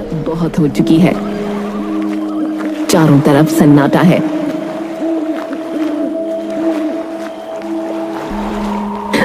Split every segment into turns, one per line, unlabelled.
रात बहुत हो चुकी है। चारों तरफ सन्नाटा है।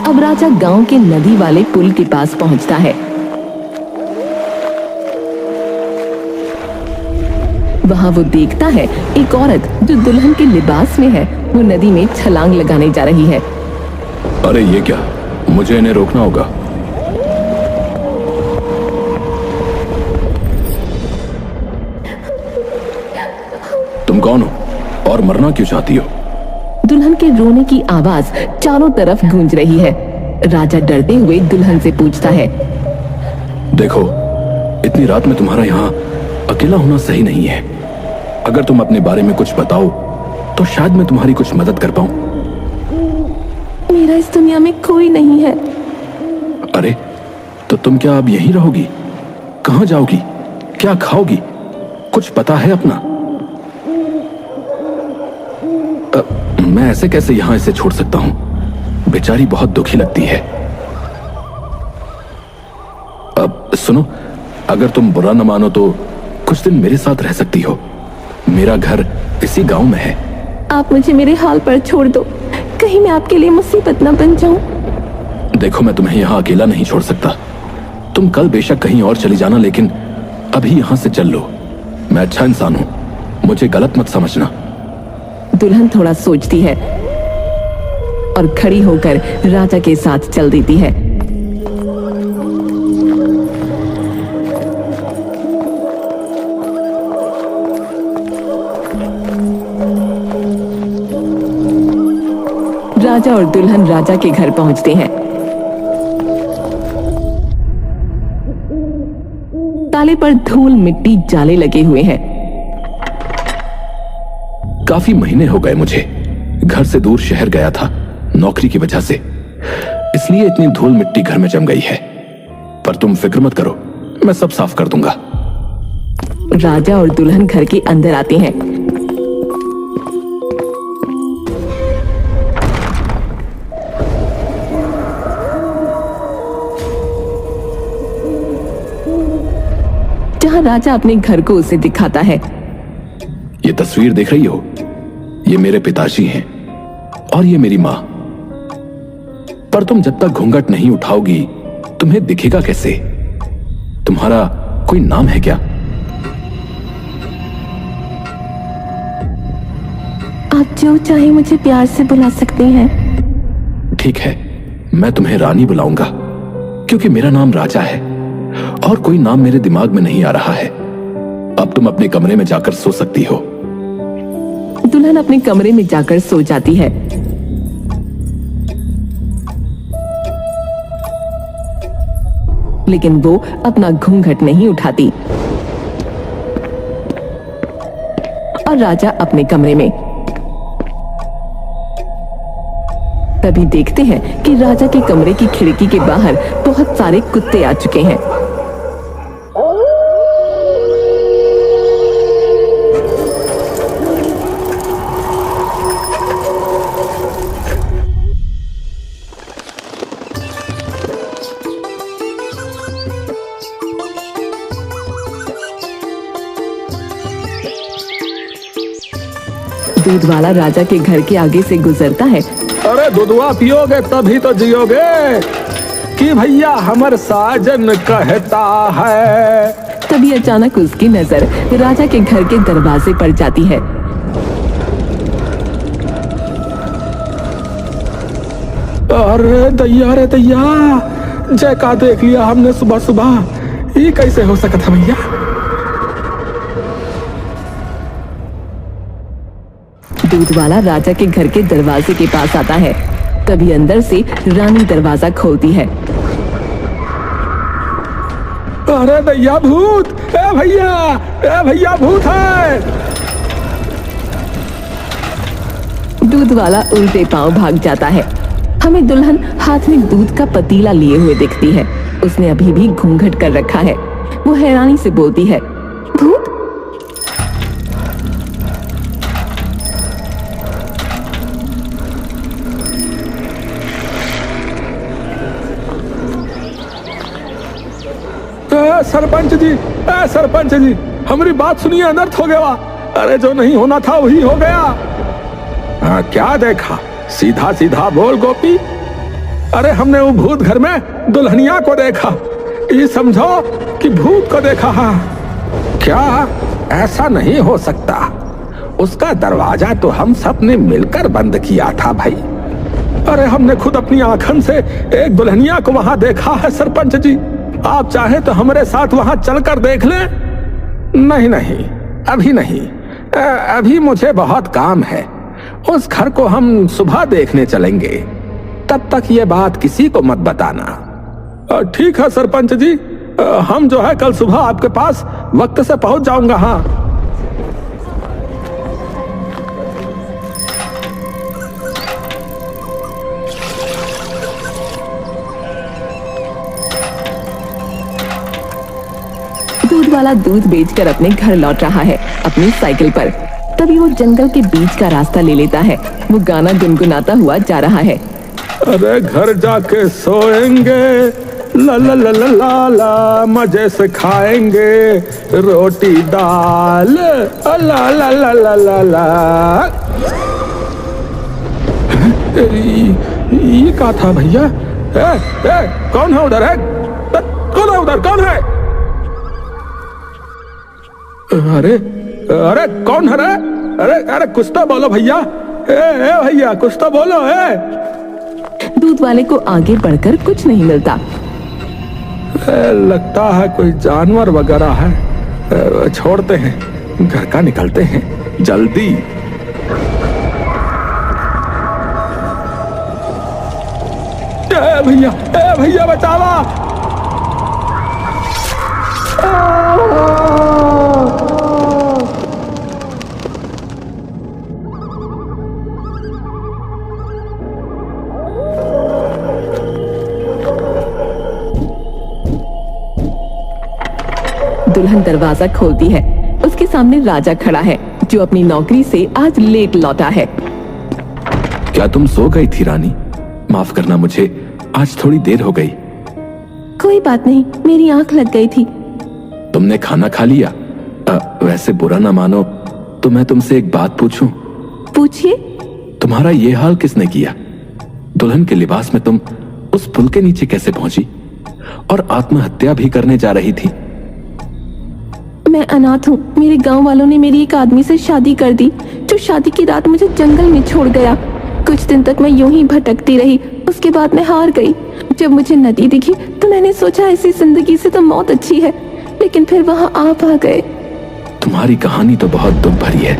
अब राजा गांव के नदी वाले पुल के पास पहुंचता है। वहां वो देखता है एक औरत जो दुल्हन के लिबास में है, वो नदी में छलांग लगाने जा रही है।
अरे ये क्या, मुझे इन्हें रोकना होगा। तुम कौन हो और मरना क्यों चाहती हो?
दुल्हन के रोने की आवाज चारों तरफ गूंज रही है। राजा डरते हुए दुल्हन से पूछता है,
देखो, इतनी रात में तुम्हारा यहाँ अकेला होना सही नहीं है। अगर तुम अपने बारे में कुछ बताओ तो शायद मैं तुम्हारी कुछ मदद कर पाऊं।
मेरा इस दुनिया में कोई नहीं है।
अरे, तो तुम क्या अब यहीं रहोगी? कहां जाओगी? क्या खाओगी? कुछ पता है अपना? मैं ऐसे कैसे यहां इसे छोड़ सकता हूं? बेचारी बहुत दुखी लगती है। अब सुनो, अगर तुम बुरा न मानो तो कुछ दिन मेरे साथ रह सकती हो। मेरा घर इसी गांव में है।
आप मुझे मेरे हाल पर छोड़ दो, कहीं मैं आपके लिए मुसीबत न बन जाऊं।
देखो, मैं तुम्हें यहाँ अकेला नहीं छोड़ सकता। तुम कल बेशक कहीं और चली जाना, लेकिन अभी यहाँ से चल लो। मैं अच्छा इंसान हूं, मुझे गलत मत समझना।
दुल्हन थोड़ा सोचती है और खड़ी होकर राजा के साथ चल देती है। राजा और दुल्हन राजा के घर पहुंचते हैं। ताले पर धूल मिट्टी जाले लगे हुए हैं।
काफी महीने हो गए मुझे घर से दूर शहर गया था, नौकरी की वजह से। इसलिए इतनी धूल मिट्टी घर में जम गई है। पर तुम फिक्र मत करो, मैं सब साफ कर दूंगा।
राजा और दुल्हन घर के अंदर आते हैं। जहां राजा अपने घर को उसे दिखाता है।
ये तस्वीर देख रही हो? ये मेरे पिताजी हैं और ये मेरी माँ। पर तुम जब तक घूंघट नहीं उठाओगी तुम्हें दिखेगा कैसे? तुम्हारा कोई नाम है क्या?
आप जो चाहे मुझे प्यार से बुला सकते हैं।
ठीक है, मैं तुम्हें रानी बुलाऊंगा, क्योंकि मेरा नाम राजा है और कोई नाम मेरे दिमाग में नहीं आ रहा है। अब तुम अपने कमरे में जाकर सो सकती हो।
दुल्हन अपने कमरे में जाकर सो जाती है। लेकिन वो अपना घूंघट नहीं उठाती और राजा अपने कमरे में। तभी देखते हैं कि राजा के कमरे की खिड़की के बाहर बहुत सारे कुत्ते आ चुके हैं। दूध वाला राजा के घर के आगे से गुजरता है।
अरे दूधवा पियोगे तभी तो जियोगे, कि भैया हमर साजन कहता है।
तभी अचानक उसकी नजर राजा के घर के दरवाजे पर जाती है।
अरे दैया, रे दैया, जय का देख लिया हमने सुबह सुबह। ये कैसे हो सकता है भैया?
दूध वाला राजा के घर के दरवाजे के पास आता है। तभी अंदर से रानी दरवाजा खोलती है।
अरे दैया, भूत! ए भैया भूत है!
दूध वाला उल्टे पांव भाग जाता है। हमें दुल्हन हाथ में दूध का पतीला लिए हुए दिखती है। उसने अभी भी घूंघट कर रखा है। वो हैरानी से बोलती है, भूत?
सरपंच जी, सरपंच जी, हमारी बात सुनिए, अनर्थ हो गया। अरे जो नहीं होना था वही हो गया। क्या देखा? सीधा सीधा बोल गोपी। अरे हमने वो भूत घर में दुल्हनिया को देखा। ये समझो कि भूत को देखा। क्या? ऐसा नहीं हो सकता। उसका दरवाजा तो हम सब ने मिलकर बंद किया था भाई। अरे हमने खुद अपनी आंखों से एक दुल्हनिया को वहां देखा है सरपंच जी। आप चाहे तो हमारे साथ वहां चलकर देख लें। नहीं नहीं, अभी नहीं। अभी मुझे बहुत काम है। उस घर को हम सुबह देखने चलेंगे। तब तक ये बात किसी को मत बताना। ठीक है सरपंच जी, हम जो है कल सुबह आपके पास वक्त से पहुंच जाऊंगा। हाँ,
दूध वाला दूध बेचकर अपने घर लौट रहा है अपनी साइकिल पर। तभी वो जंगल के बीच का रास्ता ले लेता है। वो गाना गुनगुनाता हुआ जा रहा है।
अरे घर जाके सोएंगे, ला ला ला ला ला ला, मजे से खाएंगे रोटी दाल, ला ला ला ला ला ला। ये क्या था भैया? कौन है उधर? है कौन है उधर? कौन है? अरे अरे कौन है रे? अरे अरे कुछ तो बोलो भैया। ए भैया कुछ तो बोलो।
दूध वाले को आगे बढ़कर कुछ नहीं मिलता।
लगता है कोई जानवर वगैरह है। छोड़ते हैं, घर का निकलते हैं जल्दी। भैया बचावा।
दुल्हन दरवाजा खोलती है। उसके सामने राजा खड़ा है जो अपनी नौकरी से आज लेट लौटा है।
क्या तुम सो गई थी रानी? माफ करना, मुझे आज थोड़ी देर हो गई।
कोई बात नहीं, मेरी आंख लग गई थी।
तुमने खाना खा लिया? वैसे बुरा ना मानो तो मैं तुमसे एक बात पूछूं?
पूछिए।
तुम्हारा ये हाल किसने किया? दुल्हन के लिबास में तुम उस पुल के नीचे कैसे पहुंची और आत्महत्या भी करने जा रही थी?
मैं अनाथ हूँ। मेरे गांव वालों ने मेरी एक आदमी से शादी कर दी जो शादी की रात मुझे जंगल में छोड़ गया। कुछ दिन तक मैं यूं ही भटकती रही। उसके बाद मैं हार गई। जब मुझे नदी दिखी तो मैंने सोचा ऐसी जिंदगी से तो मौत अच्छी है, लेकिन फिर वहां आप आ गए।
तुम्हारी कहानी तो बहुत दुख भरी है।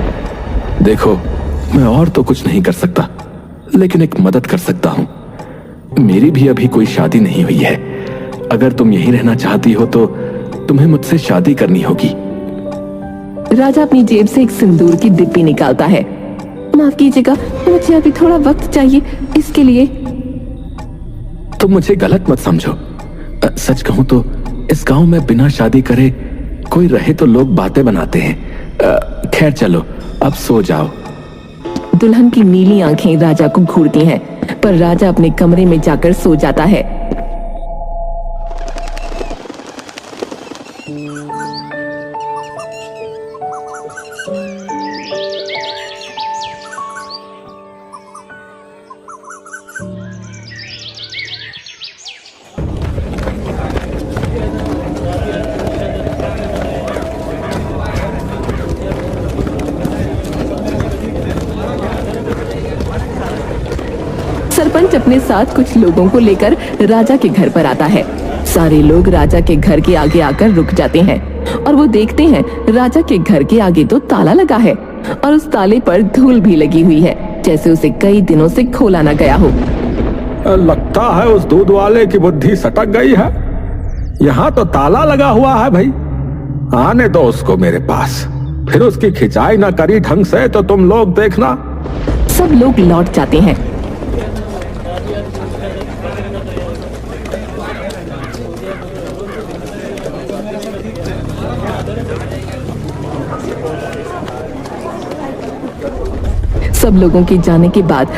देखो, मैं और तो कुछ नहीं कर सकता, लेकिन एक मदद कर सकता हूँ। मेरी भी अभी कोई शादी नहीं हुई है। अगर तुम यहीं रहना चाहती हो तो तुम्हें मुझसे शादी करनी होगी।
राजा अपनी जेब से एक सिंदूर की डिब्बी निकालता है। माफ कीजिएगा, मुझे अभी थोड़ा वक्त चाहिए इसके लिए।
तुम मुझे गलत मत समझो। सच कहूं तो इस गांव में बिना शादी करे कोई रहे तो लोग बातें बनाते हैं। खैर चलो, अब सो जाओ।
दुल्हन की नीली आंखें राजा को घूरती हैं, पर राजा अपने कमरे में जाकर सो जाता है। सरपंच अपने साथ कुछ लोगों को लेकर राजा के घर पर आता है। सारे लोग राजा के घर के आगे आकर रुक जाते हैं और वो देखते हैं राजा के घर के आगे तो ताला लगा है और उस ताले पर धूल भी लगी हुई है, जैसे उसे कई दिनों से खोला न गया हो।
लगता है उस दूध वाले की बुद्धि सटक गई है। यहाँ तो ताला लगा हुआ है भाई। आने दो उसको मेरे पास, फिर उसकी खिंचाई ना करी ढंग से तो तुम लोग देखना।
सब लोग लौट जाते हैं। सब लोगों के जाने के बाद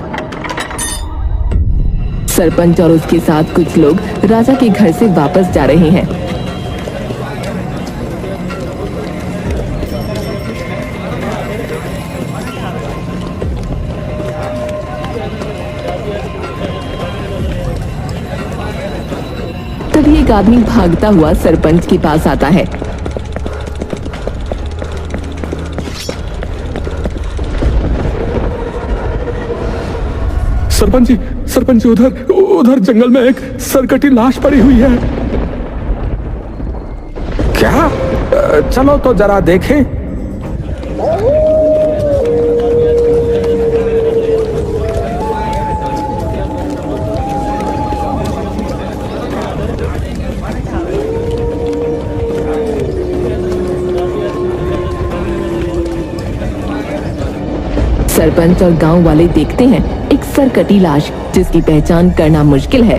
सरपंच और उसके साथ कुछ लोग राजा के घर से वापस जा रहे हैं। एक आदमी भागता हुआ सरपंच के पास आता है।
सरपंच जी, उधर उधर जंगल में एक सरकटी लाश पड़ी हुई है। क्या? चलो तो जरा देखें।
सरपंच और गांव वाले देखते हैं एक सरकटी लाश जिसकी पहचान करना मुश्किल है।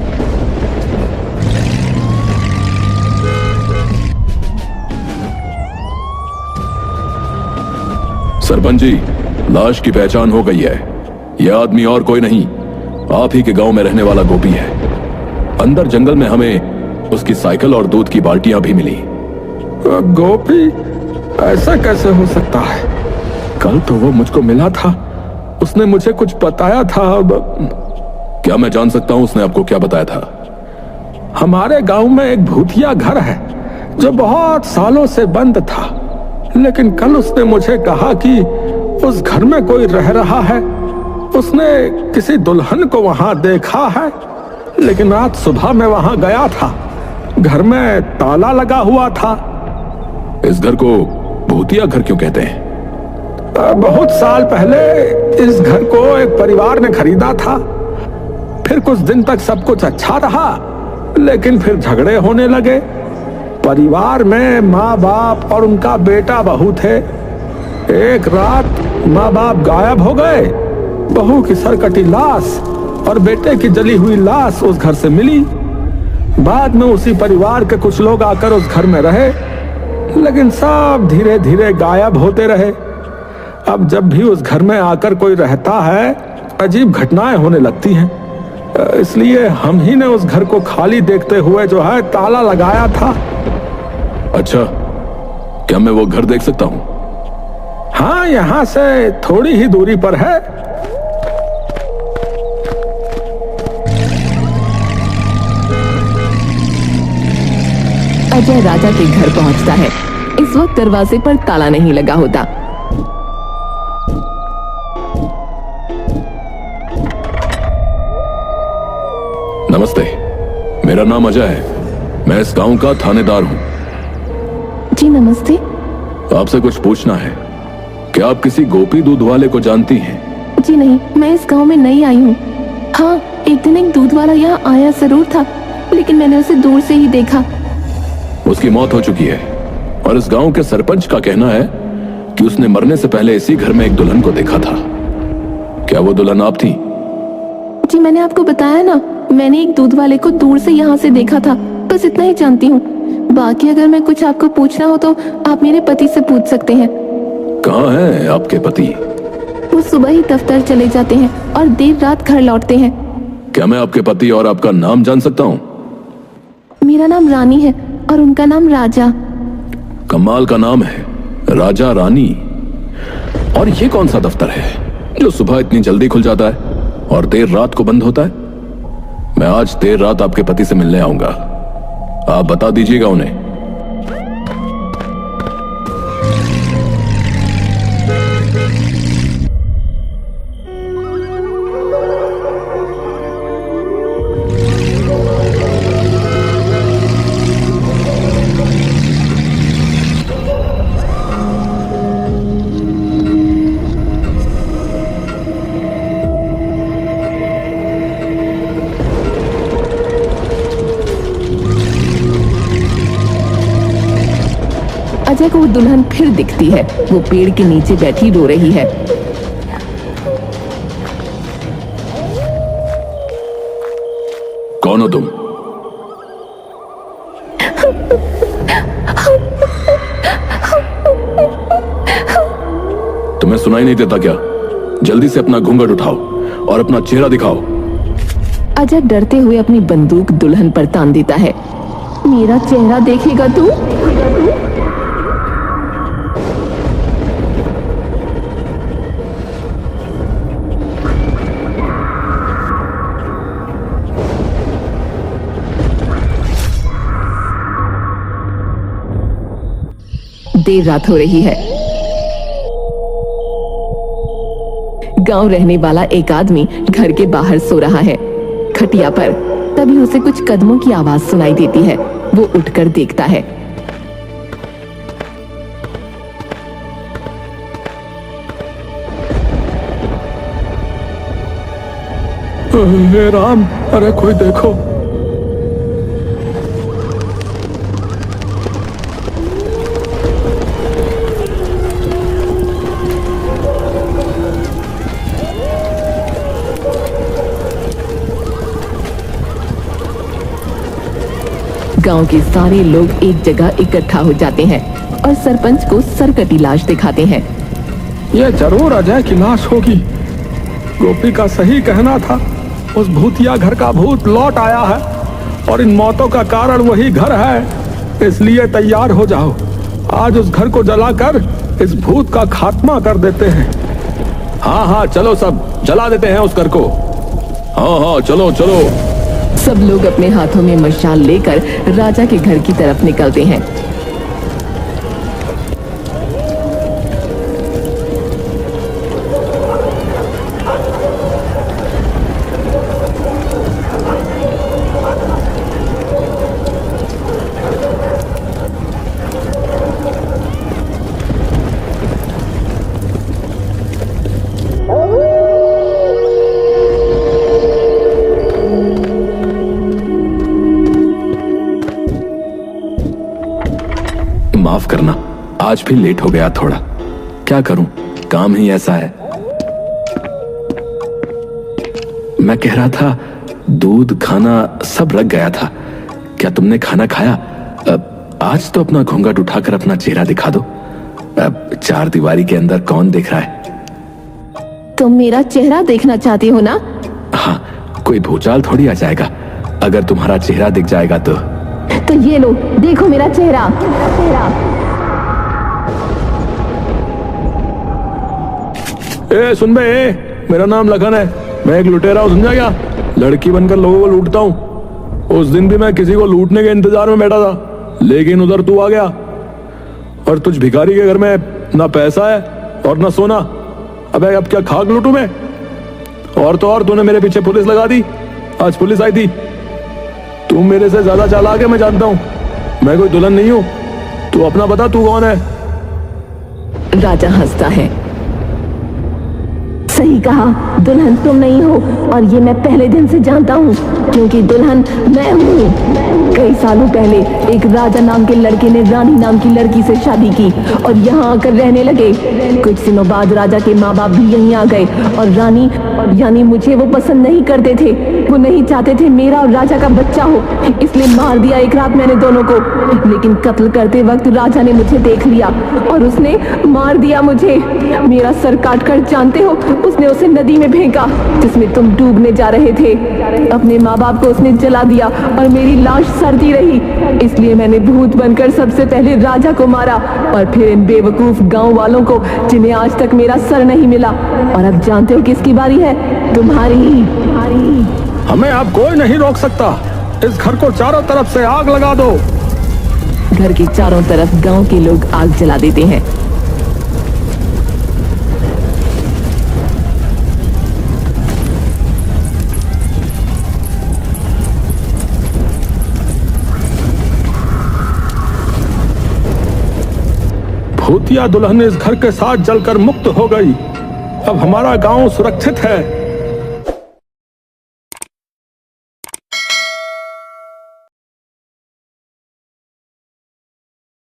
सरपंच जी, लाश की पहचान हो गई है। यह आदमी और कोई नहीं, आप ही के गांव में रहने वाला गोपी है। अंदर जंगल में हमें उसकी साइकिल और दूध की बाल्टियां भी मिली।
गोपी? ऐसा कैसे हो सकता है? कल तो वो मुझको मिला था, उसने मुझे कुछ बताया था।
क्या मैं जान सकता हूं उसने आपको क्या बताया था?
हमारे गांव में एक भूतिया घर है जो बहुत सालों से बंद था, लेकिन कल उसने मुझे कहा कि उस घर में कोई रह रहा है। उसने किसी दुल्हन को वहां देखा है, लेकिन आज सुबह मैं वहां गया था, घर में ताला लगा हुआ था।
इस घर को भूतिया घर क्यों कहते हैं?
बहुत साल पहले इस घर को एक परिवार ने खरीदा था। फिर कुछ दिन तक सब कुछ अच्छा रहा, लेकिन फिर झगड़े होने लगे। परिवार में माँ बाप और उनका बेटा बहू थे। एक रात माँ बाप गायब हो गए। बहू की सरकटी लाश और बेटे की जली हुई लाश उस घर से मिली। बाद में उसी परिवार के कुछ लोग आकर उस घर में रहे, लेकिन सब धीरे धीरे गायब होते रहे। अब जब भी उस घर में आकर कोई रहता है, अजीब घटनाएं होने लगती हैं। इसलिए हम ही ने उस घर को खाली देखते हुए जो है ताला लगाया था।
अच्छा, क्या मैं वो घर देख सकता हूं?
हाँ, यहाँ से थोड़ी ही दूरी पर है।
अजय राजा के घर पहुंचता है। इस वक्त दरवाजे पर ताला नहीं लगा होता।
नमस्ते, मेरा नाम अजय है। मैं इस गांव का थानेदार हूं।
जी नमस्ते।
आपसे कुछ पूछना है। क्या आप किसी गोपी दूध वाले को जानती हैं?
जी नहीं, मैं इस गांव में नई आई हूँ। हाँ, एक दिन एक दूध वाला यहाँ आया जरूर था, लेकिन मैंने उसे दूर से ही देखा।
उसकी मौत हो चुकी है और इस गांव के सरपंच का कहना है कि उसने मरने से पहले इसी घर में एक दुल्हन को देखा था। क्या वो दुल्हन आप थी?
जी मैंने आपको बताया ना, मैंने एक दूध वाले को दूर से यहाँ से देखा था, बस इतना ही जानती हूँ। बाकी अगर मैं कुछ आपको पूछना हो तो आप मेरे पति से पूछ सकते हैं।
कहाँ हैं आपके पति?
वो सुबह ही दफ्तर चले जाते हैं और देर रात घर लौटते हैं।
क्या मैं आपके पति और आपका नाम जान सकता हूँ?
मेरा नाम रानी है और उनका नाम राजा।
कमाल का नाम है, राजा रानी। और ये कौन सा दफ्तर है जो सुबह इतनी जल्दी खुल जाता है और देर रात को बंद होता है? मैं आज देर रात आपके पति से मिलने आऊंगा, आप बता दीजिएगा उन्हें।
अजय को वो दुल्हन फिर दिखती है। वो पेड़ के नीचे बैठी रो रही है।
कौन हो तुम? तुम्हें सुनाई नहीं देता क्या? जल्दी से अपना घूंघट उठाओ और अपना चेहरा दिखाओ।
अजय डरते हुए अपनी बंदूक दुल्हन पर तान देता है। मेरा चेहरा देखेगा तू? देर रात हो रही है। गांव रहने वाला एक आदमी घर के बाहर सो रहा है खटिया पर। तभी उसे कुछ कदमों की आवाज सुनाई देती है। वो उठकर देखता है।
हे राम, अरे कोई देखो।
गांव के सारे लोग एक जगह इकट्ठा हो जाते हैं और सरपंच को सरकटी लाश दिखाते हैं।
ये जरूर अजय की लाश होगी। गोपी का सही कहना था, उस भूतिया घर का भूत लौट आया है और इन मौतों का कारण वही घर है। इसलिए तैयार हो जाओ, आज उस घर को जलाकर इस भूत का खात्मा कर देते हैं।
हाँ हाँ चलो, सब जला देते हैं उस घर को। हाँ हाँ चलो चलो।
सब लोग अपने हाथों में मशाल लेकर राजा के घर की तरफ निकलते हैं।
माफ करना, आज भी लेट हो गया थोड़ा। क्या करूं, काम ही ऐसा है। मैं कह रहा था, दूध खाना सब रख गया था। क्या तुमने खाना खाया? आज तो अपना घूंघट उठाकर अपना चेहरा दिखा दो। चार दीवारी के अंदर कौन देख रहा है?
तुम मेरा चेहरा देखना चाहते हो ना?
हाँ, कोई भूचाल थोड़ी आ जाएगा अगर तुम्हारा चेहरा दिख जाएगा तो
ये लो, देखो मेरा चेहरा।
ए सुन बे, मेरा नाम लखन है। मैं एक लुटेरा हूँ, समझा क्या? लड़की बनकर लोगों को लूटता हूँ। उस दिन भी मैं किसी को लूटने के इंतजार में बैठा था, लेकिन उधर तू आ गया। और तुझ भिखारी के घर में ना पैसा है और ना सोना। अबे अब क्या खाक लूटू मैं? और तो और तूने मेरे पीछे पुलिस लगा दी। आज पुलिस आई थी। तू मेरे से ज्यादा चालाक है, मैं जानता हूँ। मैं कोई दुल्हन नहीं हूँ। तू अपना बता, तू कौन है?
राजा हंसता है। सही कहा, दुल्हन तुम नहीं हो, और ये मैं पहले दिन से जानता हूँ, क्योंकि दुल्हन मैं हूँ। कई सालों पहले एक राजा नाम के लड़के ने रानी नाम की लड़की से शादी की और यहाँ आकर रहने लगे। कुछ दिनों बाद राजा के माँ बाप भी यहीं आ गए और रानी यानी मुझे वो पसंद नहीं करते थे। वो नहीं चाहते थे मेरा और राजा का बच्चा हो, इसलिए मार दिया एक रात मैंने दोनों को। लेकिन कत्ल करते वक्त राजा ने मुझे देख लिया और उसने मार दिया मुझे। मेरा सर काटकर, जानते हो, उसने उसे नदी में फेंका जिसमें तुम डूबने जा रहे थे। अपने माँ बाप को उसने जला दिया और मेरी लाश सड़ती रही। इसलिए मैंने भूत बनकर सबसे पहले राजा को मारा और फिर इन बेवकूफ गांव वालों को, जिन्हें आज तक मेरा सर नहीं मिला। और अब जानते हो किसकी बारी है? तुम्हारी।
हमें अब कोई नहीं रोक सकता। इस घर को चारों तरफ से आग लगा दो।
घर के चारों तरफ गांव के लोग आग जला देते हैं।
भूतिया दुल्हन इस घर के साथ जलकर मुक्त हो गई। अब हमारा गांव सुरक्षित है।